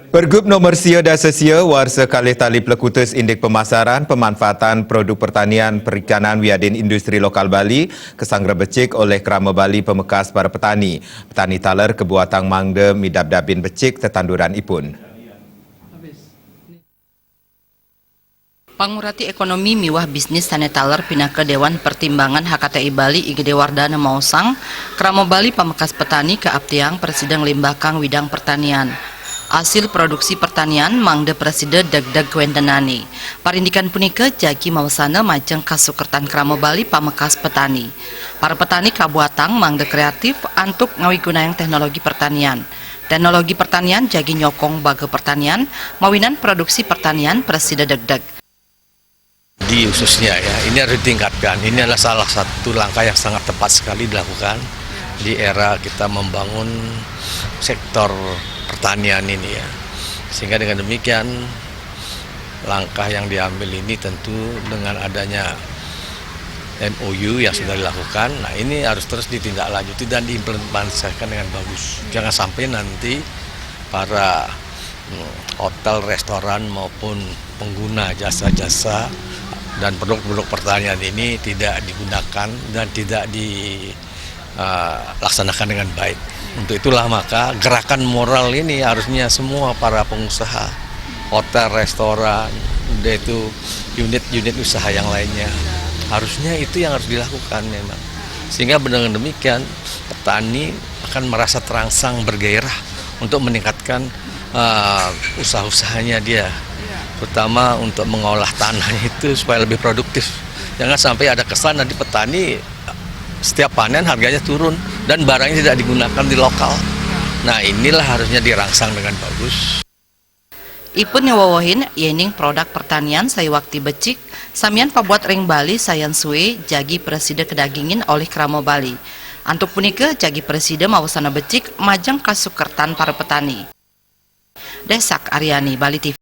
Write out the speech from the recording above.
Pergub nomor sia dan sesia warsa kalih tali pelekutus indeks pemasaran pemanfaatan produk pertanian perikanan wiadin industri lokal Bali kesangra becik oleh Kerama Bali pemekas para petani. Petani taler kebuatang mangde midab-dabin becik tetanduran ipun. Pangurati ekonomi miwah bisnis tani taler pindah ke Dewan Pertimbangan HKTI Bali Igede Wardana Mausang, Kerama Bali pemekas petani ke Aptiang Presiden Limbakang Widang Pertanian. Hasil produksi pertanian mangde Presiden deg-deg wentenani. Parindikan punika jagi mawasana majeng kasukertan Kerama Bali pamekas petani. Para petani kabuatang mangde kreatif antuk ngawigunayang teknologi pertanian. Teknologi pertanian jagi nyokong baga pertanian, mawinan produksi pertanian Presiden deg-deg. Di khususnya ya, ini harus ditingkatkan. Ini adalah salah satu langkah yang sangat tepat sekali dilakukan di era kita membangun sektor pertanian ini ya. Sehingga dengan demikian langkah yang diambil ini tentu dengan adanya MOU yang sudah dilakukan, nah ini harus terus ditindaklanjuti dan diimplementasikan dengan bagus. Jangan sampai nanti para hotel, restoran maupun pengguna jasa-jasa dan produk-produk pertanian ini tidak digunakan dan tidak dilaksanakan dengan baik. Untuk itulah maka gerakan moral ini harusnya semua para pengusaha hotel, restoran, itu unit-unit usaha yang lainnya, harusnya itu yang harus dilakukan memang. Sehingga dengan demikian petani akan merasa terangsang bergairah untuk meningkatkan usaha-usahanya dia, terutama untuk mengolah tanahnya itu supaya lebih produktif. Jangan sampai ada kesan nanti petani setiap panen harganya turun dan barangnya tidak digunakan di lokal. Nah inilah harusnya dirangsang dengan bagus. Ipun nyawawahin yening produk pertanian saya waktu becik samian pabuat ring Bali sayan suwe jagi Presiden kedagingin oleh Kerama Bali. Antuk punika jagi Presiden mawasana becik majang kasukertan para petani. Desak Aryani, Bali TV.